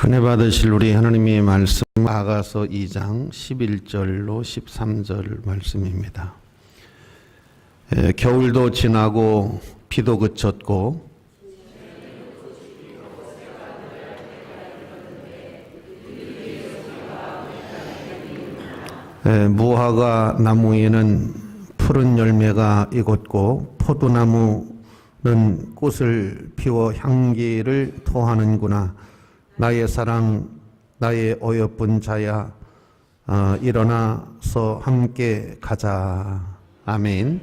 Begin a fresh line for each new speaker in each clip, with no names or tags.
은혜 받으실 우리 하나님의 말씀 아가서 2장 11절로 13절 말씀입니다. 겨울도 지나고 비도 그쳤고 무화과 나무에는 푸른 열매가 익었고 포도나무는 꽃을 피워 향기를 토하는구나. 나의 사랑, 나의 어여쁜 자야, 일어나서 함께 가자. 아멘.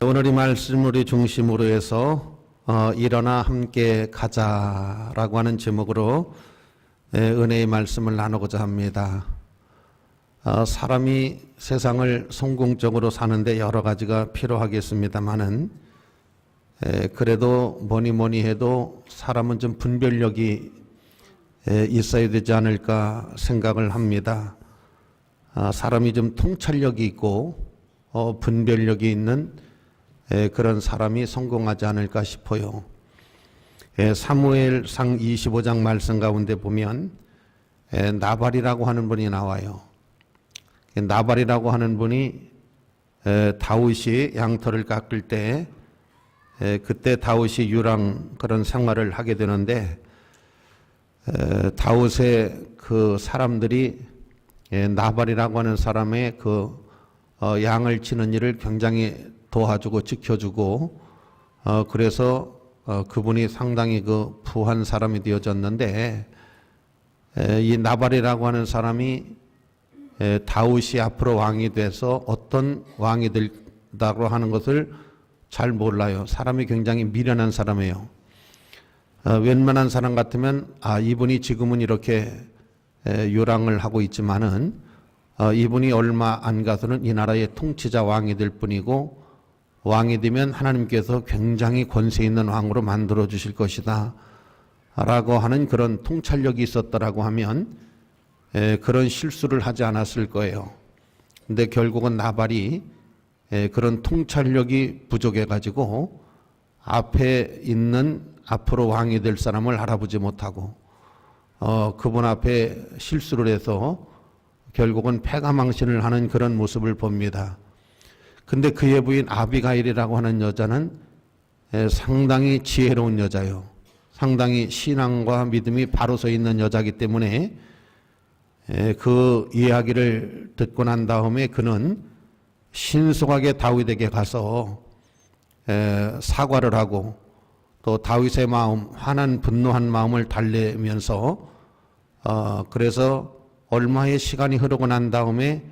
오늘 이 말씀을 중심으로 해서 일어나 함께 가자라고 하는 제목으로 은혜의 말씀을 나누고자 합니다. 사람이 세상을 성공적으로 사는데 여러 가지가 필요하겠습니다만은 그래도 뭐니 해도 사람은 좀 분별력이 있어야 되지 않을까 생각을 합니다. 사람이 좀 통찰력이 있고 분별력이 있는 그런 사람이 성공하지 않을까 싶어요. 사무엘상 25장 말씀 가운데 보면 나발이라고 하는 분이 나와요. 나발이라고 하는 분이 다윗이 양털을 깎을 때 그때 다윗이 유랑 그런 생활을 하게 되는데 다윗의 그 사람들이 나발이라고 하는 사람의 그 양을 치는 일을 굉장히 도와주고 지켜주고 그래서 그분이 상당히 그 부한 사람이 되어졌는데 이 나발이라고 하는 사람이 다윗이 앞으로 왕이 돼서 어떤 왕이 된다고 하는 것을 잘 몰라요. 사람이 굉장히 미련한 사람이에요. 웬만한 사람 같으면 이분이 지금은 이렇게 요랑을 하고 있지만은 이분이 얼마 안 가서는 이 나라의 통치자 왕이 될 뿐이고 왕이 되면 하나님께서 굉장히 권세 있는 왕으로 만들어 주실 것이다 라고 하는 그런 통찰력이 있었다라고 하면 그런 실수를 하지 않았을 거예요. 근데 결국은 나발이 그런 통찰력이 부족해 가지고 앞에 있는 앞으로 왕이 될 사람을 알아보지 못하고 그분 앞에 실수를 해서 결국은 패가망신을 하는 그런 모습을 봅니다. 근데 그의 부인 아비가일이라고 하는 여자는 상당히 지혜로운 여자요. 상당히 신앙과 믿음이 바로 서 있는 여자이기 때문에 그 이야기를 듣고 난 다음에 그는 신속하게 다윗에게 가서 사과를 하고 또 다윗의 마음, 화난 분노한 마음을 달래면서 그래서 얼마의 시간이 흐르고 난 다음에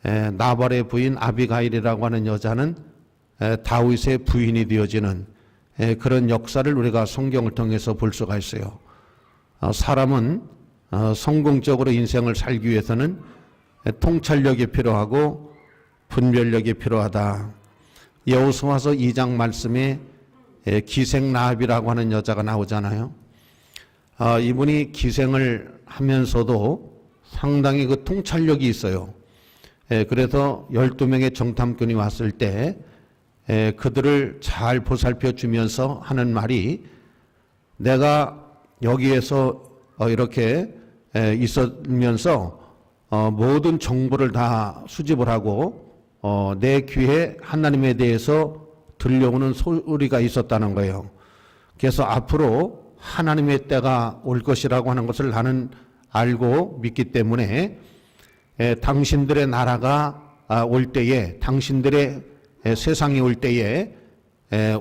나발의 부인 아비가일이라고 하는 여자는 다윗의 부인이 되어지는 그런 역사를 우리가 성경을 통해서 볼 수가 있어요. 사람은 성공적으로 인생을 살기 위해서는 통찰력이 필요하고 분별력이 필요하다. 여호수아서 2장 말씀에 기생라합이라고 하는 여자가 나오잖아요. 이분이 기생을 하면서도 상당히 그 통찰력이 있어요. 그래서 12명의 정탐꾼이 왔을 때 그들을 잘 보살펴 주면서 하는 말이 내가 여기에서 이렇게 있으면서 모든 정보를 다 수집을 하고 내 귀에 하나님에 대해서 들려오는 소리가 있었다는 거예요. 그래서 앞으로 하나님의 때가 올 것이라고 하는 것을 나는 알고 믿기 때문에 당신들의 나라가 올 때에 당신들의 세상이 올 때에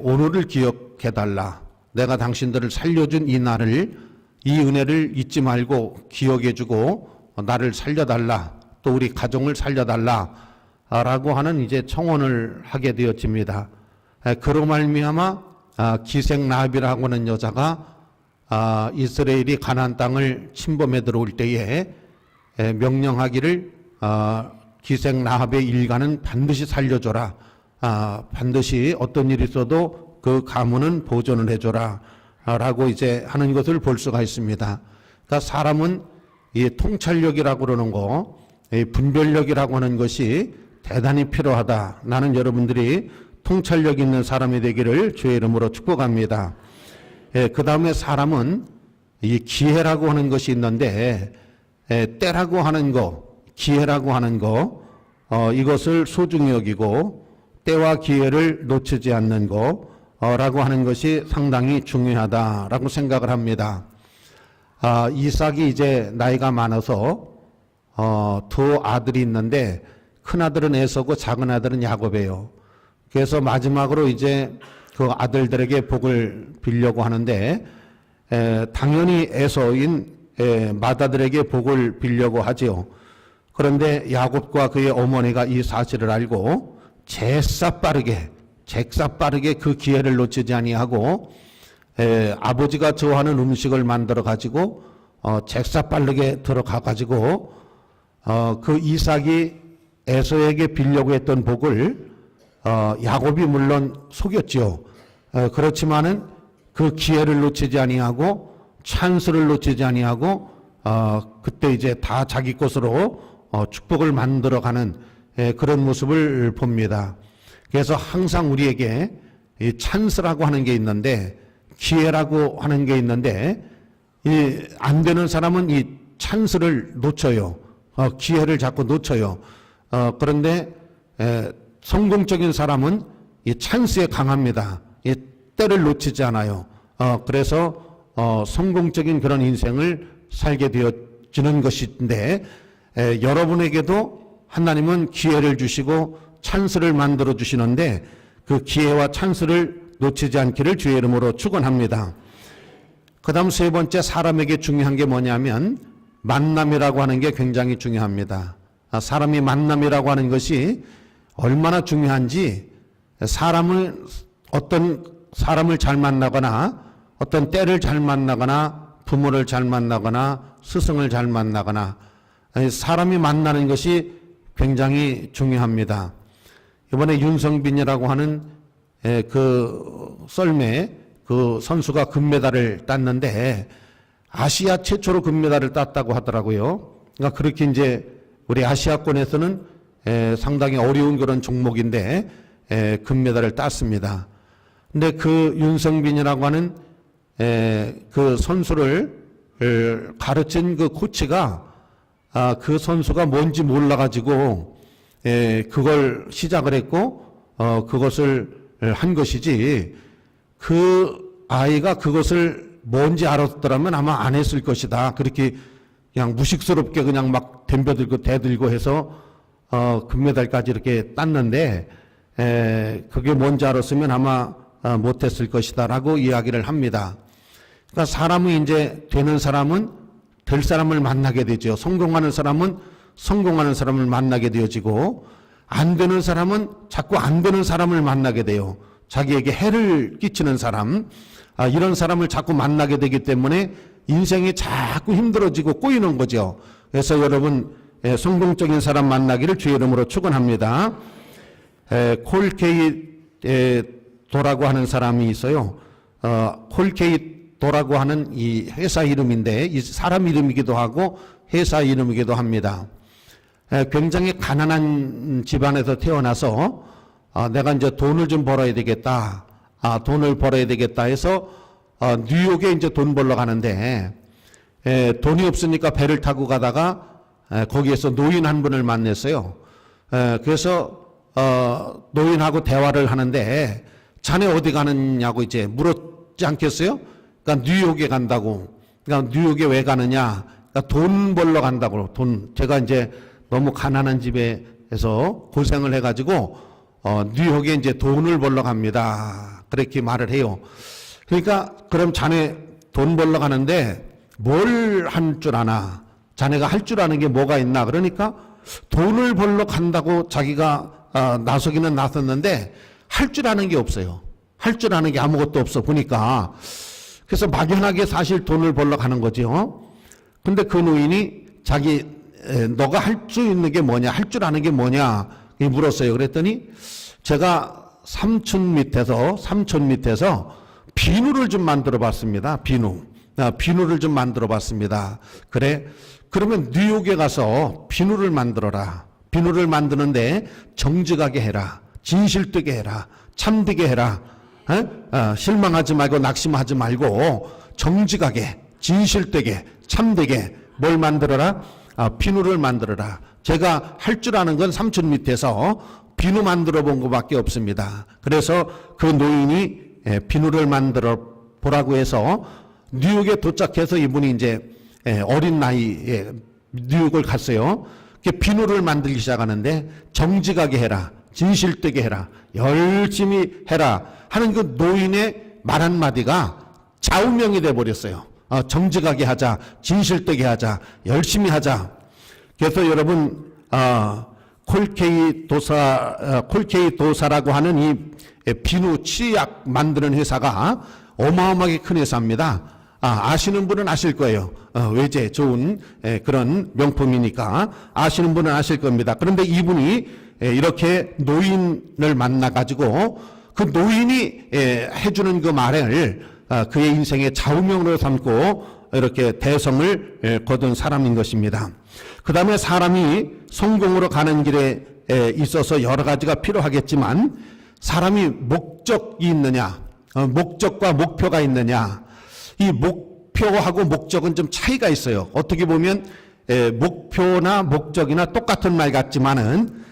오늘을 기억해달라. 내가 당신들을 살려준 이 날을 이 은혜를 잊지 말고 기억해주고 나를 살려달라. 또 우리 가정을 살려달라 라고 하는 이제 청원을 하게 되었습니다. 그로 말미암아 기생라합이라고 하는 여자가 이스라엘이 가나안 땅을 침범해 들어올 때에 명령하기를 기생라합의 일가는 반드시 살려줘라. 반드시 어떤 일이 있어도 그 가문은 보존을 해줘라 라고 이제 하는 것을 볼 수가 있습니다. 그러니까 사람은 이 통찰력이라고 그러는 거, 이 분별력이라고 하는 것이 대단히 필요하다. 나는 여러분들이 통찰력 있는 사람이 되기를 주의 이름으로 축복합니다. 그 다음에 사람은 이 기회라고 하는 것이 있는데 때라고 하는 거, 기회라고 하는 거 이것을 소중히 여기고 때와 기회를 놓치지 않는 거라고 하는 것이 상당히 중요하다라고 생각을 합니다. 이삭이 이제 나이가 많아서 두 아들이 있는데 큰 아들은 에서고 작은 아들은 야곱이에요. 그래서 마지막으로 이제 그 아들들에게 복을 빌려고 하는데 당연히 에서인 맏아들에게 복을 빌려고 하지요. 그런데 야곱과 그의 어머니가 이 사실을 알고 잭싸빠르게 그 기회를 놓치지 아니하고 아버지가 좋아하는 음식을 만들어 가지고 잭싸빠르게 들어가 가지고 그 이삭이 에서에게 빌려고 했던 복을 야곱이 물론 속였지요. 그렇지만은 그 기회를 놓치지 아니하고 찬스를 놓치지 아니하고 그때 이제 다 자기 것으로 축복을 만들어가는 그런 모습을 봅니다. 그래서 항상 우리에게 이 찬스라고 하는 게 있는데 기회라고 하는 게 있는데 안 되는 사람은 이 찬스를 놓쳐요. 기회를 자꾸 놓쳐요. 그런데 성공적인 사람은 이 찬스에 강합니다. 이 때를 놓치지 않아요. 그래서 성공적인 그런 인생을 살게 되어지는 것인데 여러분에게도 하나님은 기회를 주시고 찬스를 만들어 주시는데 그 기회와 찬스를 놓치지 않기를 주의 이름으로 축원합니다. 그 다음 세 번째 사람에게 중요한 게 뭐냐면 만남이라고 하는 게 굉장히 중요합니다. 사람이 만남이라고 하는 것이 얼마나 중요한지 어떤 사람을 잘 만나거나 어떤 때를 잘 만나거나 부모를 잘 만나거나 스승을 잘 만나거나 사람이 만나는 것이 굉장히 중요합니다. 이번에 윤성빈이라고 하는 그 썰매 그 선수가 금메달을 땄는데 아시아 최초로 금메달을 땄다고 하더라고요. 그러니까 그렇게 이제 우리 아시아권에서는 상당히 어려운 그런 종목인데 금메달을 땄습니다. 근데 그 윤성빈이라고 하는 그 선수를 가르친 그 코치가 그 선수가 뭔지 몰라가지고 그걸 시작을 했고 그것을 한 것이지 그 아이가 그것을 뭔지 알았더라면 아마 안 했을 것이다. 그렇게 그냥 무식스럽게 그냥 막 덤벼들고 대들고 해서 금메달까지 이렇게 땄는데 그게 뭔지 알았으면 아마 못했을 것이다라고 이야기를 합니다. 그러니까 사람이 이제 되는 사람은 될 사람을 만나게 되죠. 성공하는 사람은 성공하는 사람을 만나게 되어지고 안 되는 사람은 자꾸 안 되는 사람을 만나게 돼요. 자기에게 해를 끼치는 사람 이런 사람을 자꾸 만나게 되기 때문에 인생이 자꾸 힘들어지고 꼬이는 거죠. 그래서 여러분 성공적인 사람 만나기를 주의 이름으로 축원합니다. 콜케이도라고 하는 사람이 있어요. 콜케이도라고 하는 이 회사 이름인데 이 사람 이름이기도 하고 회사 이름이기도 합니다. 굉장히 가난한 집안에서 태어나서 내가 이제 돈을 좀 벌어야 되겠다. 돈을 벌어야 되겠다 해서 뉴욕에 이제 돈 벌러 가는데 돈이 없으니까 배를 타고 가다가 거기에서 노인 한 분을 만났어요. 그래서 노인하고 대화를 하는데 자네 어디 가느냐고 이제 물었지 않겠어요? 그러니까 뉴욕에 간다고. 그러니까 뉴욕에 왜 가느냐? 그러니까 돈 벌러 간다고. 제가 이제 너무 가난한 집에서 고생을 해가지고 뉴욕에 이제 돈을 벌러 갑니다. 그렇게 말을 해요. 그러니까 그럼 자네 돈 벌러 가는데 뭘 한 줄 아나? 자네가 할 줄 아는 게 뭐가 있나? 그러니까 돈을 벌러 간다고 자기가 나서기는 나섰는데 할 줄 아는 게 없어요. 할 줄 아는 게 아무것도 없어 보니까. 그래서 막연하게 사실 돈을 벌러 가는 거죠. 근데 그 노인이 너가 할 수 있는 게 뭐냐? 할 줄 아는 게 뭐냐? 물었어요. 그랬더니 제가 삼촌 밑에서 비누를 좀 만들어 봤습니다. 비누를 좀 만들어 봤습니다. 그래? 그러면 뉴욕에 가서 비누를 만들어라. 비누를 만드는데 정직하게 해라. 진실되게 해라. 참되게 해라. 실망하지 말고 낙심하지 말고 정직하게 진실되게 참되게 뭘 만들어라? 비누를 만들어라. 제가 할 줄 아는 건 삼촌 밑에서 비누 만들어 본 것밖에 없습니다. 그래서 그 노인이 비누를 만들어 보라고 해서 뉴욕에 도착해서 이분이 이제 어린 나이에 뉴욕을 갔어요. 비누를 만들기 시작하는데 정직하게 해라, 진실되게 해라, 열심히 해라 하는 그 노인의 말 한마디가 좌우명이 돼버렸어요. 정직하게 하자, 진실되게 하자, 열심히 하자. 그래서 여러분 콜케이 도사라고 하는 이 비누 치약 만드는 회사가 어마어마하게 큰 회사입니다. 아시는 분은 아실 거예요. 외제 좋은 그런 명품이니까 아시는 분은 아실 겁니다. 그런데 이분이 이렇게 노인을 만나가지고 그 노인이 해주는 그 말을 그의 인생의 좌우명으로 삼고 이렇게 대성을 거둔 사람인 것입니다. 그 다음에 사람이 성공으로 가는 길에 있어서 여러 가지가 필요하겠지만 사람이 목적이 있느냐, 목적과 목표가 있느냐, 이 목표하고 목적은 좀 차이가 있어요. 어떻게 보면 목표나 목적이나 똑같은 말 같지만은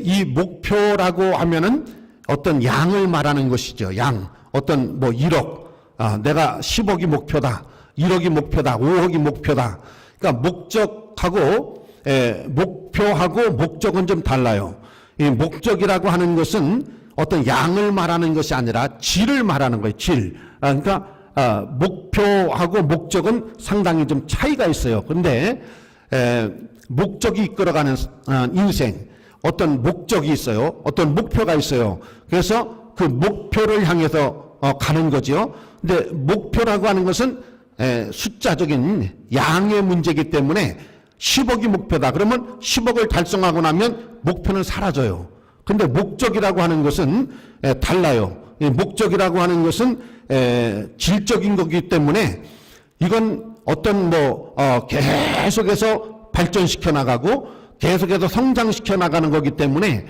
이 목표라고 하면은 어떤 양을 말하는 것이죠. 양. 어떤 뭐 1억, 내가 10억이 목표다, 1억이 목표다, 5억이 목표다. 그러니까 목적하고 목표하고 목적은 좀 달라요. 이 목적이라고 하는 것은 어떤 양을 말하는 것이 아니라 질을 말하는 거예요. 질. 그러니까 목표하고 목적은 상당히 좀 차이가 있어요. 그런데 목적이 이끌어가는 인생, 어떤 목적이 있어요. 어떤 목표가 있어요. 그래서 그 목표를 향해서 가는 거죠. 근데 목표라고 하는 것은 숫자적인 양의 문제이기 때문에 10억이 목표다. 그러면 10억을 달성하고 나면 목표는 사라져요. 근데 목적이라고 하는 것은 달라요. 목적이라고 하는 것은 질적인 거기 때문에 이건 어떤 계속해서 발전시켜 나가고 계속해서 성장시켜 나가는 거기 때문에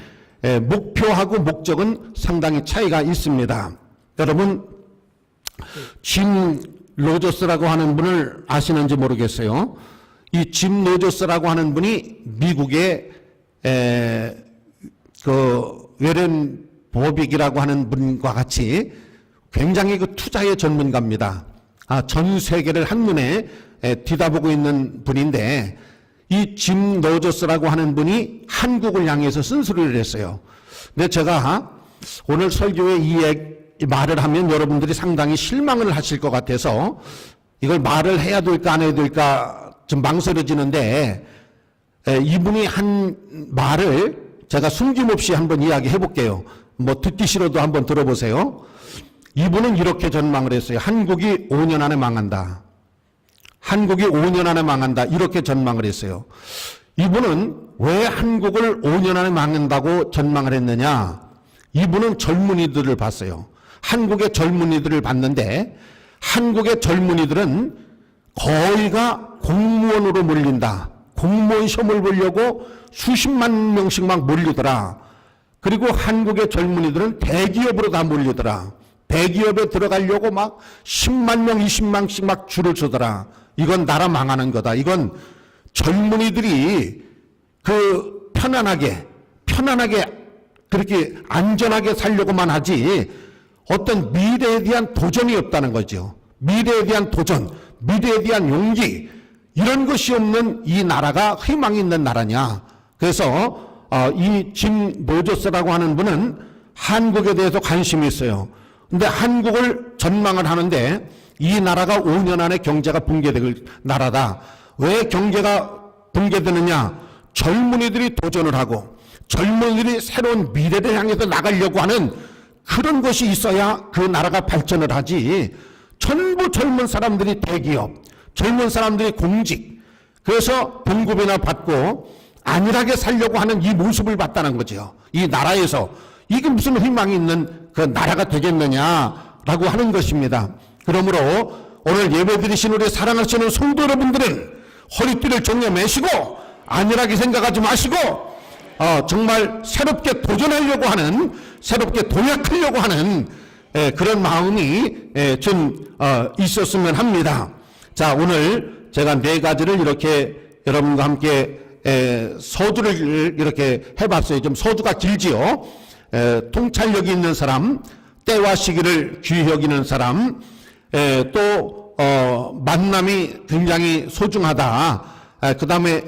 목표하고 목적은 상당히 차이가 있습니다. 여러분, 짐 로저스라고 하는 분을 아시는지 모르겠어요. 이 짐 로저스라고 하는 분이 미국의 그 웨런 버빅이라고 하는 분과 같이 굉장히 그 투자의 전문가입니다. 전 세계를 한눈에 뒤다보고 있는 분인데 이 짐 로저스라고 하는 분이 한국을 향해서 쓴소리를 했어요. 근데 제가 오늘 설교에 이 말을 하면 여러분들이 상당히 실망을 하실 것 같아서 이걸 말을 해야 될까 안 해야 될까 좀 망설여지는데 이분이 한 말을 제가 숨김없이 한번 이야기해 볼게요. 듣기 싫어도 한번 들어보세요. 이분은 이렇게 전망을 했어요. 한국이 5년 안에 망한다. 한국이 5년 안에 망한다. 이렇게 전망을 했어요. 이분은 왜 한국을 5년 안에 망한다고 전망을 했느냐? 이분은 젊은이들을 봤어요. 한국의 젊은이들을 봤는데 한국의 젊은이들은 거의가 공무원으로 몰린다. 공무원 시험을 보려고 수십만 명씩 막 몰리더라. 그리고 한국의 젊은이들은 대기업으로 다 몰리더라. 대기업에 들어가려고 막 10만 명, 20만씩 막 줄을 서더라. 이건 나라 망하는 거다. 이건 젊은이들이 그 편안하게 그렇게 안전하게 살려고만 하지 어떤 미래에 대한 도전이 없다는 거죠. 미래에 대한 도전, 미래에 대한 용기, 이런 것이 없는 이 나라가 희망이 있는 나라냐. 그래서 이 짐 로저스라고 하는 분은 한국에 대해서 관심이 있어요. 근데 한국을 전망을 하는데 이 나라가 5년 안에 경제가 붕괴될 나라다. 왜 경제가 붕괴되느냐? 젊은이들이 도전을 하고 젊은이들이 새로운 미래를 향해서 나가려고 하는 그런 것이 있어야 그 나라가 발전을 하지. 전부 젊은 사람들이 대기업, 젊은 사람들이 공직, 그래서 봉급이나 받고 안일하게 살려고 하는 이 모습을 봤다는 거죠. 이 나라에서 이게 무슨 희망이 있는 그 나라가 되겠느냐라고 하는 것입니다. 그러므로 오늘 예배드리신 우리 사랑하시는 성도 여러분들은 허리띠를 종려 매시고 안일하게 생각하지 마시고 정말 새롭게 도전하려고 하는, 새롭게 도약하려고 하는 그런 마음이 좀 있었으면 합니다. 자, 오늘 제가 4가지를 이렇게 여러분과 함께 서두를 이렇게 해봤어요. 좀 서두가 길지요. 통찰력이 있는 사람, 때와 시기를 귀히 여기는 사람, 또 만남이 굉장히 소중하다. 그 다음에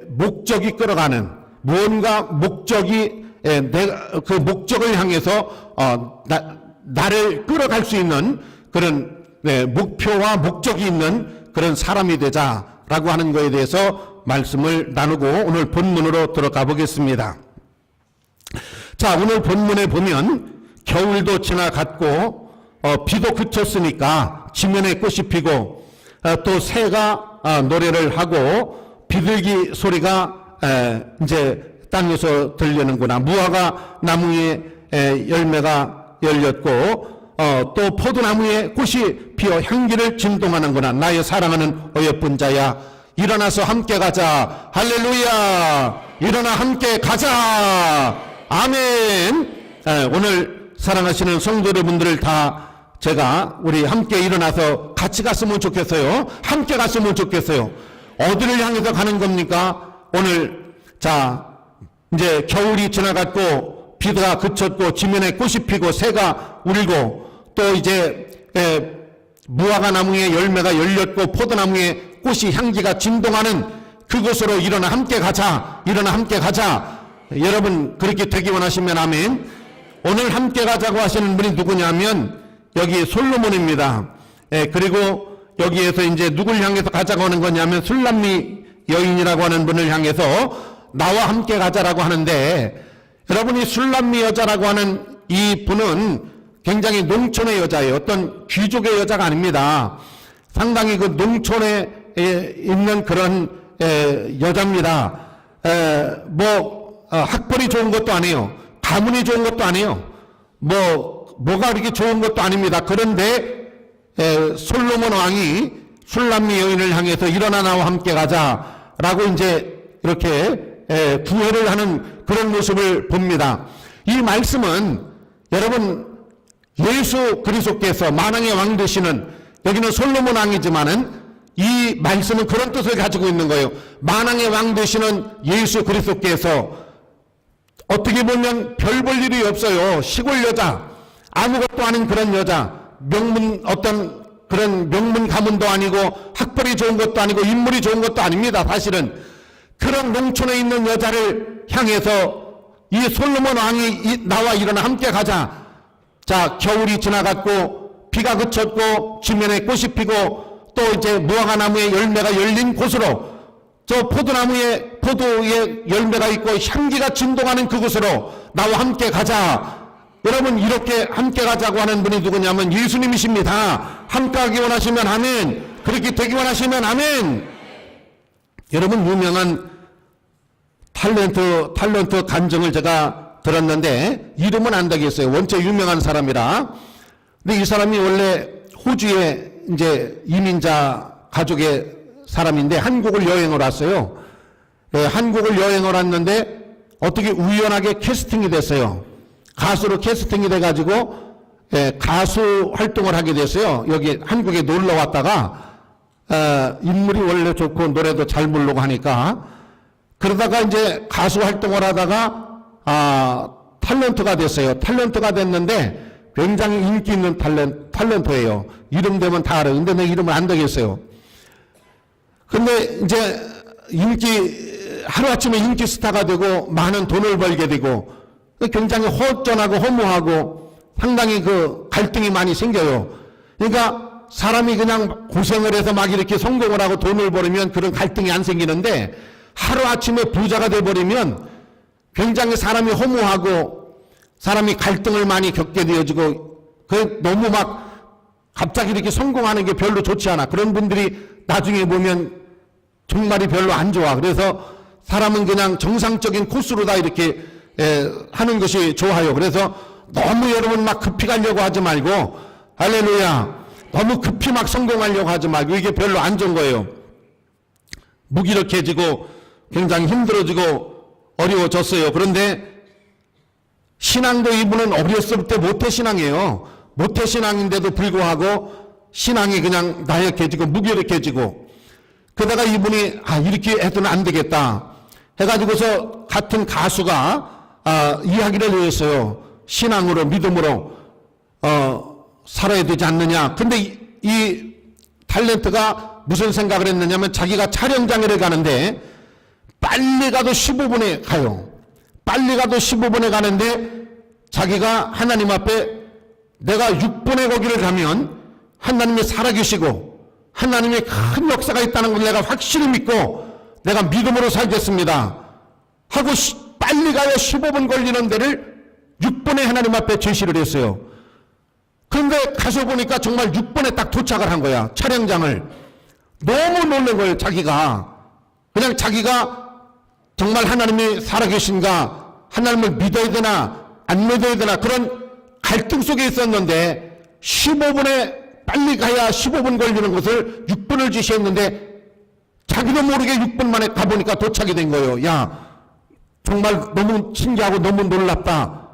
목적이 끌어가는, 무언가 목적이 그 목적을 향해서 나를 끌어갈 수 있는 그런 목표와 목적이 있는 그런 사람이 되자라고 하는 것에 대해서 말씀을 나누고 오늘 본문으로 들어가 보겠습니다. 자, 오늘 본문에 보면 겨울도 지나갔고 비도 그쳤으니까 지면에 꽃이 피고 또 새가 노래를 하고 비둘기 소리가 이제 땅에서 들리는구나. 무화과 나무에 열매가 열렸고 또 포도나무에 꽃이 피어 향기를 진동하는구나. 나의 사랑하는 어여쁜 자야, 일어나서 함께 가자. 할렐루야. 일어나 함께 가자. 아멘. 오늘 사랑하시는 성도 여러분들을 다 제가 우리 함께 일어나서 같이 갔으면 좋겠어요. 함께 갔으면 좋겠어요. 어디를 향해서 가는 겁니까? 오늘 자, 이제 겨울이 지나갔고 비가 그쳤고 지면에 꽃이 피고 새가 울고 또 이제 무화과 나무에 열매가 열렸고 포도나무에 꽃이 향기가 진동하는 그곳으로 일어나 함께 가자. 일어나 함께 가자. 여러분 그렇게 되기 원하시면 아멘. 오늘 함께 가자고 하시는 분이 누구냐면 여기 솔로몬입니다. 그리고 여기에서 이제 누굴 향해서 가자고 하는 거냐면 술람미 여인이라고 하는 분을 향해서 나와 함께 가자라고 하는데, 여러분이 술람미 여자라고 하는 이 분은 굉장히 농촌의 여자예요. 어떤 귀족의 여자가 아닙니다. 상당히 그 농촌에 있는 그런 여자입니다. 학벌이 좋은 것도 아니에요. 가문이 좋은 것도 아니에요. 뭐가 그렇게 좋은 것도 아닙니다. 그런데 솔로몬 왕이 술람미 여인을 향해서 일어나 나와 함께 가자라고 이제 이렇게 구애를 하는 그런 모습을 봅니다. 이 말씀은 여러분 예수 그리스도께서 만왕의 왕 되시는, 여기는 솔로몬 왕이지만은 이 말씀은 그런 뜻을 가지고 있는 거예요. 만왕의 왕 되시는 예수 그리스도께서 어떻게 보면 별 볼 일이 없어요. 시골 여자, 아무것도 아닌 그런 여자, 어떤 그런 명문 가문도 아니고 학벌이 좋은 것도 아니고 인물이 좋은 것도 아닙니다. 사실은 그런 농촌에 있는 여자를 향해서 이 솔로몬 왕이 나와 일어나 함께 가자. 자, 겨울이 지나갔고 비가 그쳤고 지면에 꽃이 피고 또 이제 무화과 나무에 열매가 열린 곳으로, 저 포도나무에 포도의 열매가 있고 향기가 진동하는 그곳으로 나와 함께 가자. 여러분 이렇게 함께 가자고 하는 분이 누구냐면 예수님이십니다. 함께 하기 원하시면 아멘. 그렇게 되기 원하시면 아멘. 여러분 유명한 탤런트 간증을 제가 들었는데 이름은 안 되겠어요. 원체 유명한 사람이라. 근데 이 사람이 원래 호주의 이제 이민자 가족의 사람인데 한국을 여행을 왔어요. 한국을 여행을 왔는데 어떻게 우연하게 캐스팅이 됐어요. 가수로 캐스팅이 돼가지고 가수 활동을 하게 됐어요. 여기 한국에 놀러 왔다가 인물이 원래 좋고 노래도 잘 부르고 하니까, 그러다가 이제 가수 활동을 하다가 탤런트가 됐어요. 탤런트가 됐는데 굉장히 인기 있는 탤런트예요. 이름 되면 다 알아요. 근데 내 이름은 안 되겠어요. 근데 이제 하루아침에 인기 스타가 되고 많은 돈을 벌게 되고 굉장히 허전하고 허무하고 상당히 그 갈등이 많이 생겨요. 그러니까 사람이 그냥 고생을 해서 막 이렇게 성공을 하고 돈을 벌으면 그런 갈등이 안 생기는데, 하루아침에 부자가 돼버리면 굉장히 사람이 허무하고 사람이 갈등을 많이 겪게 되어지고, 너무 막 갑자기 이렇게 성공하는 게 별로 좋지 않아. 그런 분들이 나중에 보면 정말이 별로 안 좋아. 그래서 사람은 그냥 정상적인 코스로 다 이렇게 하는 것이 좋아요. 그래서 너무 여러분 막 급히 가려고 하지 말고, 할렐루야, 너무 급히 막 성공하려고 하지 말고, 이게 별로 안 좋은 거예요. 무기력해지고 굉장히 힘들어지고 어려워졌어요. 그런데 신앙도 이분은 어렸을 때 모태신앙이에요. 모태신앙인데도 불구하고 신앙이 그냥 나약해지고 무기력해지고, 그러다가 이분이 이렇게 해서는 안 되겠다 해가지고서 같은 가수가 이야기를 했어요. 신앙으로 믿음으로 살아야 되지 않느냐. 근데 이 탤런트가 무슨 생각을 했느냐면, 자기가 촬영장에 가는데 빨리 가도 15분에 가요. 빨리 가도 15분에 가는데 자기가 하나님 앞에 내가 6분에 거기를 가면 하나님이 살아계시고 하나님의 큰 역사가 있다는 걸 내가 확실히 믿고 내가 믿음으로 살겠습니다 하고 빨리 가야 15분 걸리는 데를 6분에 하나님 앞에 제시를 했어요. 그런데 가서 보니까 정말 6분에 딱 도착을 한 거야, 촬영장을. 너무 놀란 거예요. 자기가 정말 하나님이 살아계신가, 하나님을 믿어야 되나 안 믿어야 되나 그런 갈등 속에 있었는데, 15분에 빨리 가야 15분 걸리는 것을 6분을 지시했는데 자기도 모르게 6분 만에 가보니까 도착이 된 거예요. 야, 정말 너무 신기하고 너무 놀랍다.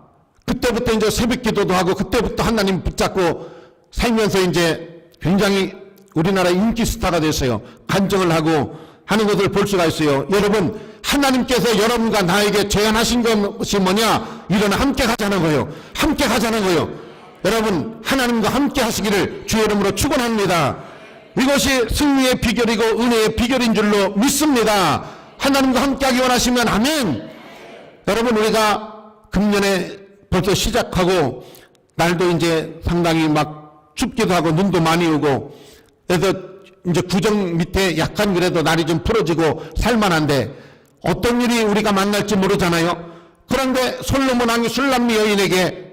그때부터 이제 새벽 기도도 하고, 그때부터 하나님 붙잡고 살면서 이제 굉장히 우리나라 인기 스타가 됐어요. 간증을 하고 하는 것을 볼 수가 있어요. 여러분, 하나님께서 여러분과 나에게 제안하신 것이 뭐냐? 일어나 함께 가자는 거예요. 함께 가자는 거예요. 여러분, 하나님과 함께 하시기를 주의 이름으로 축원합니다. 이것이 승리의 비결이고 은혜의 비결인 줄로 믿습니다. 하나님과 함께하기 원하시면 아멘. 여러분, 우리가 금년에 벌써 시작하고 날도 이제 상당히 막 춥기도 하고 눈도 많이 오고, 그래서 이제 구정 밑에 약간 그래도 날이 좀 풀어지고 살만한데 어떤 일이 우리가 만날지 모르잖아요. 그런데 솔로몬 왕이 술람미 여인에게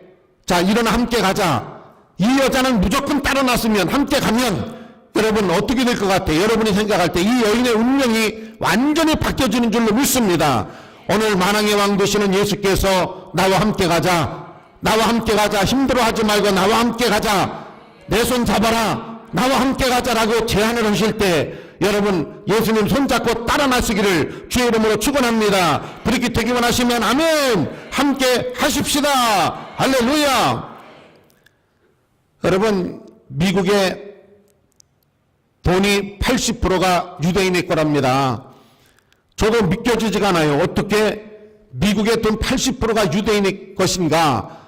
자, 일어나 함께 가자. 이 여자는 무조건 따라 나서면, 함께 가면 여러분 어떻게 될 것 같아요? 여러분이 생각할 때 이 여인의 운명이 완전히 바뀌어지는 줄로 믿습니다. 오늘 만왕의 왕 되시는 예수께서 나와 함께 가자, 나와 함께 가자, 힘들어하지 말고 나와 함께 가자, 내 손 잡아라, 나와 함께 가자라고 제안을 하실 때 여러분 예수님 손잡고 따라 나서기를 주의 이름으로 축원합니다. 그렇게 되기만 하시면 아멘. 함께 하십시다. 할렐루야. 여러분, 미국의 돈이 80%가 유대인의 거랍니다. 저도 믿겨지지가 않아요. 어떻게 미국의 돈 80%가 유대인의 것인가?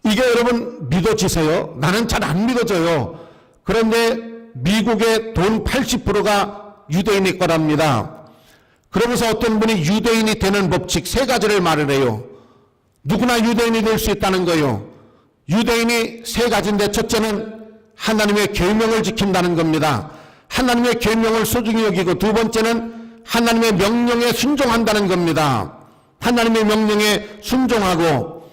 이게 여러분 믿어지세요? 나는 잘 안 믿어져요. 그런데 미국의 돈 80%가 유대인의 거랍니다. 그러면서 어떤 분이 유대인이 되는 법칙 3가지를 말을 해요. 누구나 유대인이 될 수 있다는 거예요. 유대인이 3가지인데, 첫째는 하나님의 계명을 지킨다는 겁니다. 하나님의 계명을 소중히 여기고, 두 번째는 하나님의 명령에 순종한다는 겁니다. 하나님의 명령에 순종하고,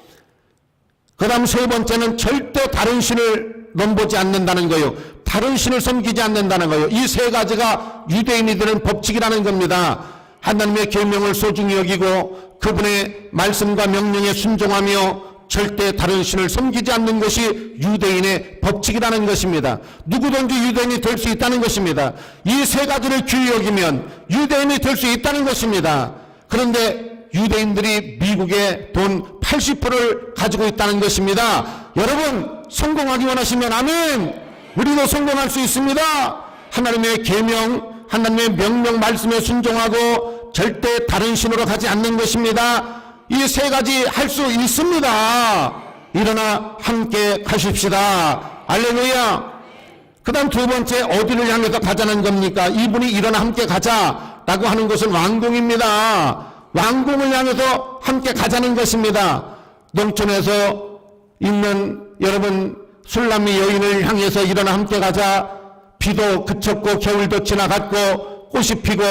그 다음 세 번째는 절대 다른 신을 넘보지 않는다는 거예요. 다른 신을 섬기지 않는다는 거예요. 이 3가지가 유대인이 되는 법칙이라는 겁니다. 하나님의 계명을 소중히 여기고 그분의 말씀과 명령에 순종하며 절대 다른 신을 섬기지 않는 것이 유대인의 법칙이라는 것입니다. 누구든지 유대인이 될 수 있다는 것입니다. 이 3가지를 귀히 여기면 유대인이 될 수 있다는 것입니다. 그런데 유대인들이 미국의 돈 80%를 가지고 있다는 것입니다. 여러분, 성공하기 원하시면 아멘. 우리도 성공할 수 있습니다. 하나님의 계명, 하나님의 명령 말씀에 순종하고 절대 다른 신으로 가지 않는 것입니다. 이 3가지 할 수 있습니다. 일어나 함께 가십시다. 할렐루야. 그 다음 두 번째, 어디를 향해서 가자는 겁니까? 이분이 일어나 함께 가자라고 하는 것은 왕궁입니다. 왕궁을 향해서 함께 가자는 것입니다. 농촌에서 있는 여러분 술람미 여인을 향해서 일어나 함께 가자. 비도 그쳤고 겨울도 지나갔고 꽃이 피고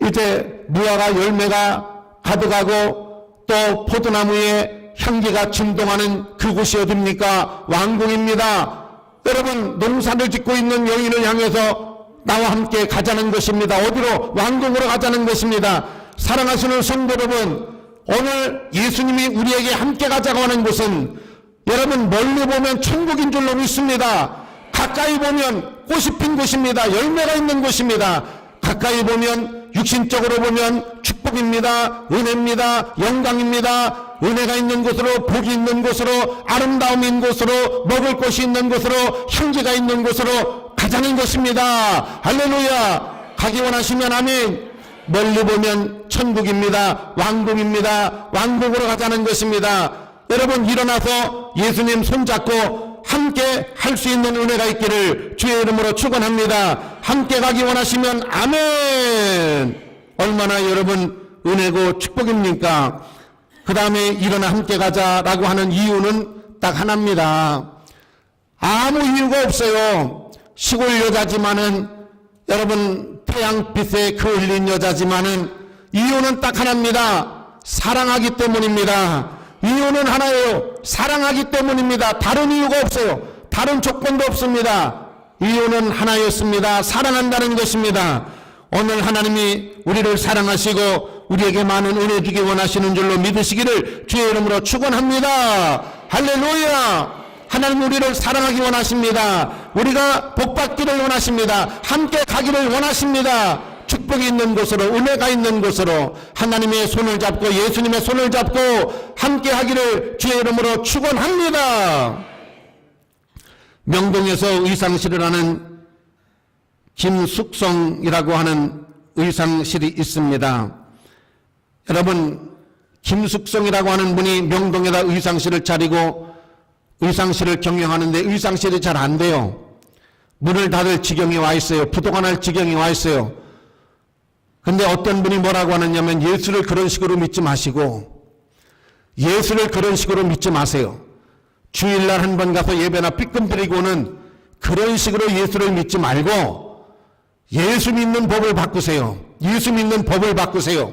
이제 무화과 열매가 가득하고 또 포도나무에 향기가 진동하는 그곳이 어딥니까? 왕궁입니다. 여러분, 농사를 짓고 있는 여인을 향해서 나와 함께 가자는 것입니다. 어디로? 왕궁으로 가자는 것입니다. 사랑하시는 성도 여러분, 오늘 예수님이 우리에게 함께 가자고 하는 곳은 여러분 멀리 보면 천국인 줄로 믿습니다. 가까이 보면 꽃이 핀 곳입니다. 열매가 있는 곳입니다. 가까이 보면 육신적으로 보면 축복입니다. 은혜입니다. 영광입니다. 은혜가 있는 곳으로, 복이 있는 곳으로, 아름다움이 있는 곳으로, 먹을 곳이 있는 곳으로, 향기가 있는 곳으로 가자는 것입니다. 할렐루야. 가기 원하시면 아멘. 멀리 보면 천국입니다. 왕국입니다. 왕국으로 가자는 것입니다. 여러분, 일어나서 예수님 손잡고 함께 할 수 있는 은혜가 있기를 주의 이름으로 축원합니다. 함께 가기 원하시면 아멘. 얼마나 여러분 은혜고 축복입니까? 그 다음에 일어나 함께 가자라고 하는 이유는 딱 하나입니다. 아무 이유가 없어요. 시골 여자지만은, 여러분 태양빛에 그 흘린 여자지만은 이유는 딱 하나입니다. 사랑하기 때문입니다. 이유는 하나예요. 사랑하기 때문입니다. 다른 이유가 없어요. 다른 조건도 없습니다. 이유는 하나였습니다. 사랑한다는 것입니다. 오늘 하나님이 우리를 사랑하시고 우리에게 많은 은혜 주기 원하시는 줄로 믿으시기를 주의 이름으로 축원합니다. 할렐루야. 하나님 우리를 사랑하기 원하십니다. 우리가 복받기를 원하십니다. 함께 가기를 원하십니다. 축복이 있는 곳으로, 은혜가 있는 곳으로 하나님의 손을 잡고 예수님의 손을 잡고 함께 하기를 주의 이름으로 축원합니다. 명동에서 의상실을 하는 김숙성이라고 하는 의상실이 있습니다. 여러분, 김숙성이라고 하는 분이 명동에다 의상실을 차리고 의상실을 경영하는데 의상실이 잘 안 돼요. 문을 닫을 지경에 와 있어요. 부도가 날 지경에 와 있어요. 근데 어떤 분이 뭐라고 하느냐면, 예수를 그런 식으로 믿지 마시고, 예수를 그런 식으로 믿지 마세요. 주일날 한 번 가서 예배나 삐끔 드리고는 그런 식으로 예수를 믿지 말고 예수 믿는 법을 바꾸세요. 예수 믿는 법을 바꾸세요.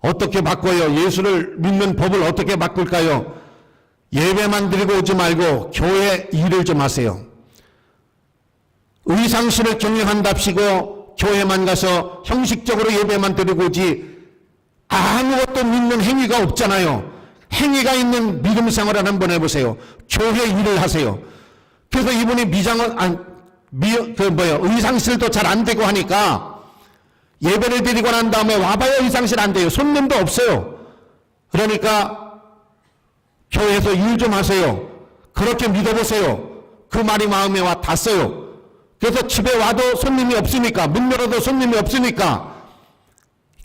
어떻게 바꿔요? 예수를 믿는 법을 어떻게 바꿀까요? 예배만 드리고 오지 말고 교회 일을 좀 하세요. 의상실을 경영한답시고 교회만 가서 형식적으로 예배만 드리고 오지 아무것도 믿는 행위가 없잖아요. 행위가 있는 믿음 생활을 한번 해보세요. 교회 일을 하세요. 그래서 이분이 의상실도 잘 안 되고 하니까 예배를 드리고 난 다음에 와봐야 의상실 안 돼요. 손님도 없어요. 그러니까 교회에서 일 좀 하세요. 그렇게 믿어보세요. 그 말이 마음에 와 닿았어요. 그래서 집에 와도 손님이 없으니까, 문 열어도 손님이 없으니까,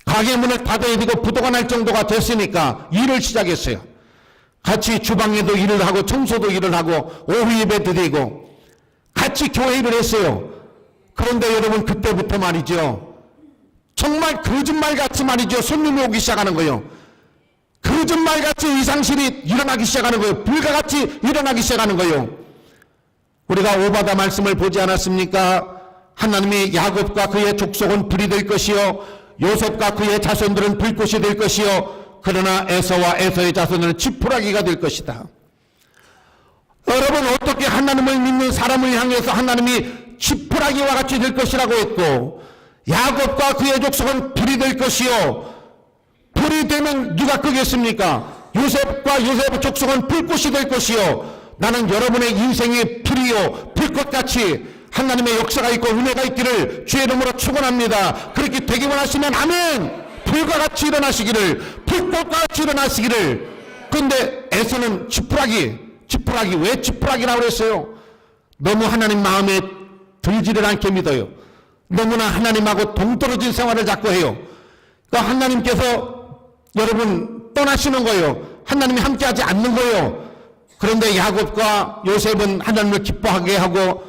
가게 문을 닫아야 되고 부도가 날 정도가 됐으니까 일을 시작했어요. 같이 주방에도 일을 하고 청소도 일을 하고 오후 예배 드리고 같이 교회 일을 했어요. 그런데 여러분, 그때부터 말이죠, 정말 거짓말같이 말이죠, 손님이 오기 시작하는 거예요. 거짓말같이 의상실이 일어나기 시작하는 거예요. 불가같이 일어나기 시작하는 거예요. 우리가 오바다 말씀을 보지 않았습니까? 하나님이 야곱과 그의 족속은 불이 될 것이요, 요셉과 그의 자손들은 불꽃이 될 것이요, 그러나 에서와 에서의 자손들은 지푸라기가 될 것이다. 여러분, 어떻게 하나님을 믿는 사람을 향해서 하나님이 지푸라기와 같이 될 것이라고 했고, 야곱과 그의 족속은 불이 될 것이요, 불이 되면 누가 끄겠습니까? 요셉과 요셉의 족속은 불꽃이 될 것이요, 나는 여러분의 인생의 불이요, 불꽃같이 하나님의 역사가 있고 은혜가 있기를 주의 이름으로 축원합니다. 그렇게 되기 원하시면 아멘. 불과 같이 일어나시기를, 불꽃과 같이 일어나시기를. 그런데 에서는 지푸라기 왜 지푸라기라고 그랬어요? 너무 하나님 마음에 들지를 않게 믿어요. 너무나 하나님하고 동떨어진 생활을 자꾸 해요. 그러니까 하나님께서 여러분 떠나시는 거예요. 하나님이 함께하지 않는 거예요. 그런데 야곱과 요셉은 하나님을 기뻐하게 하고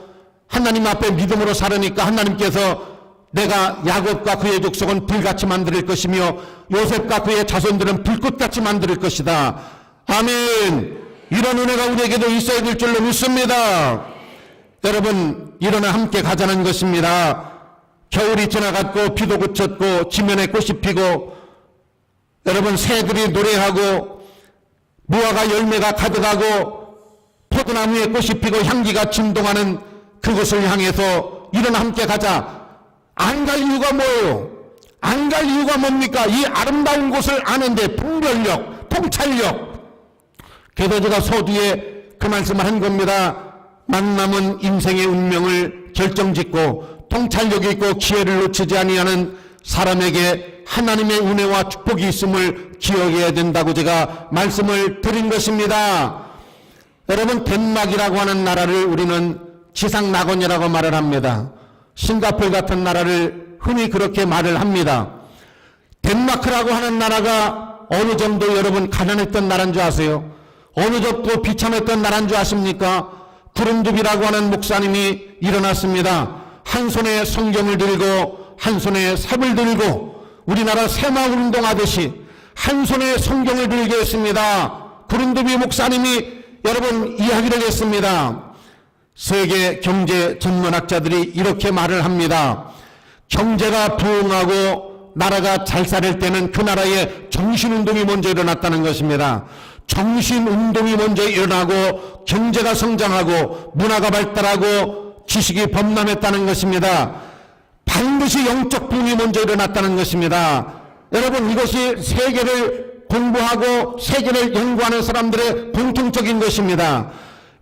하나님 앞에 믿음으로 살으니까 하나님께서 내가 야곱과 그의 족속은 불같이 만들 것이며 요셉과 그의 자손들은 불꽃같이 만들 것이다. 아멘. 이런 은혜가 우리에게도 있어야 될 줄로 믿습니다. 여러분, 일어나 함께 가자는 것입니다. 겨울이 지나갔고 비도 그쳤고 지면에 꽃이 피고 여러분, 새들이 노래하고 무화과 열매가 가득하고 포도나무에 꽃이 피고 향기가 진동하는 그곳을 향해서 일어나 함께 가자. 안 갈 이유가 뭐예요? 안 갈 이유가 뭡니까? 이 아름다운 곳을 아는데 분별력, 통찰력. 그래서 제가 서두에 그 말씀을 한 겁니다. 만남은 인생의 운명을 결정짓고 통찰력이 있고 기회를 놓치지 아니하는 사람에게 하나님의 은혜와 축복이 있음을 기억해야 된다고 제가 말씀을 드린 것입니다. 여러분, 덴마크라고 하는 나라를 우리는 지상낙원이라고 말을 합니다. 싱가포르 같은 나라를 흔히 그렇게 말을 합니다. 덴마크라고 하는 나라가 어느 정도 여러분 가난했던 나라인 줄 아세요? 어느 정도 비참했던 나라인 줄 아십니까? 구름두비라고 하는 목사님이 일어났습니다. 한 손에 성경을 들고 한 손에 삽을 들고 우리나라 새마을운동 하듯이 한 손에 성경을 들게 했습니다. 구름두비 목사님이 여러분 이야기를 했습니다. 세계 경제 전문학자들이 이렇게 말을 합니다. 경제가 부흥하고 나라가 잘 살을 때는 그 나라에 정신운동이 먼저 일어났다는 것입니다. 정신운동이 먼저 일어나고 경제가 성장하고 문화가 발달하고 지식이 범람했다는 것입니다. 반드시 영적 부흥이 먼저 일어났다는 것입니다. 여러분, 이것이 세계를 공부하고 세계를 연구하는 사람들의 공통적인 것입니다.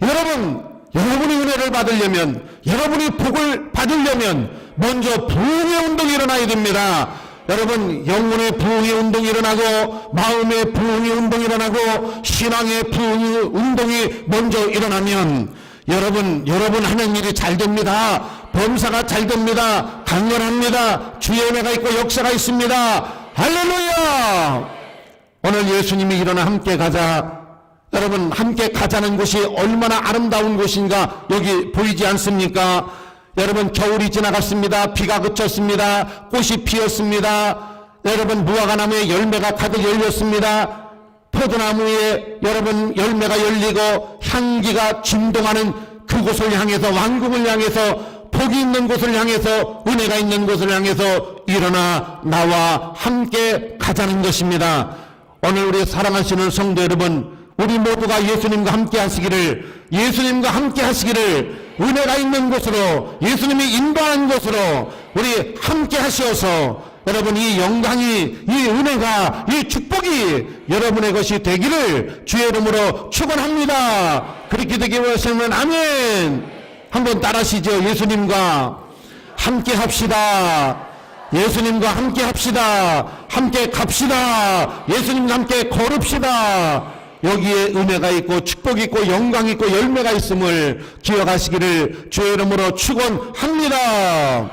여러분, 여러분이 은혜를 받으려면, 여러분이 복을 받으려면 먼저 부흥의 운동이 일어나야 됩니다. 여러분, 영혼의 부흥의 운동이 일어나고 마음의 부흥의 운동이 일어나고 신앙의 부흥의 운동이 먼저 일어나면 여러분 하는 일이 잘 됩니다. 범사가 잘 됩니다. 강건합니다. 주의 은혜가 있고 역사가 있습니다. 할렐루야! 오늘 예수님이 일어나 함께 가자. 여러분, 함께 가자는 곳이 얼마나 아름다운 곳인가 여기 보이지 않습니까? 여러분, 겨울이 지나갔습니다. 비가 그쳤습니다. 꽃이 피었습니다. 여러분, 무화과나무에 열매가 가득 열렸습니다. 포도나무에 여러분 열매가 열리고 향기가 진동하는 그곳을 향해서, 왕궁을 향해서, 복이 있는 곳을 향해서, 은혜가 있는 곳을 향해서 일어나 나와 함께 가자는 것입니다. 오늘 우리 사랑하시는 성도 여러분, 우리 모두가 예수님과 함께 하시기를, 예수님과 함께 하시기를, 은혜가 있는 곳으로, 예수님이 인도하는 곳으로 우리 함께 하시어서 여러분, 이 영광이, 이 은혜가, 이 축복이 여러분의 것이 되기를 주의 이름으로 축원합니다. 그렇게 되기 위해서는 아멘. 한번 따라하시죠. 예수님과 함께 합시다. 예수님과 함께 합시다. 함께 갑시다. 예수님과 함께 걸읍시다. 여기에 은혜가 있고 축복이 있고 영광이 있고 열매가 있음을 기억하시기를 주의 이름으로 축원합니다.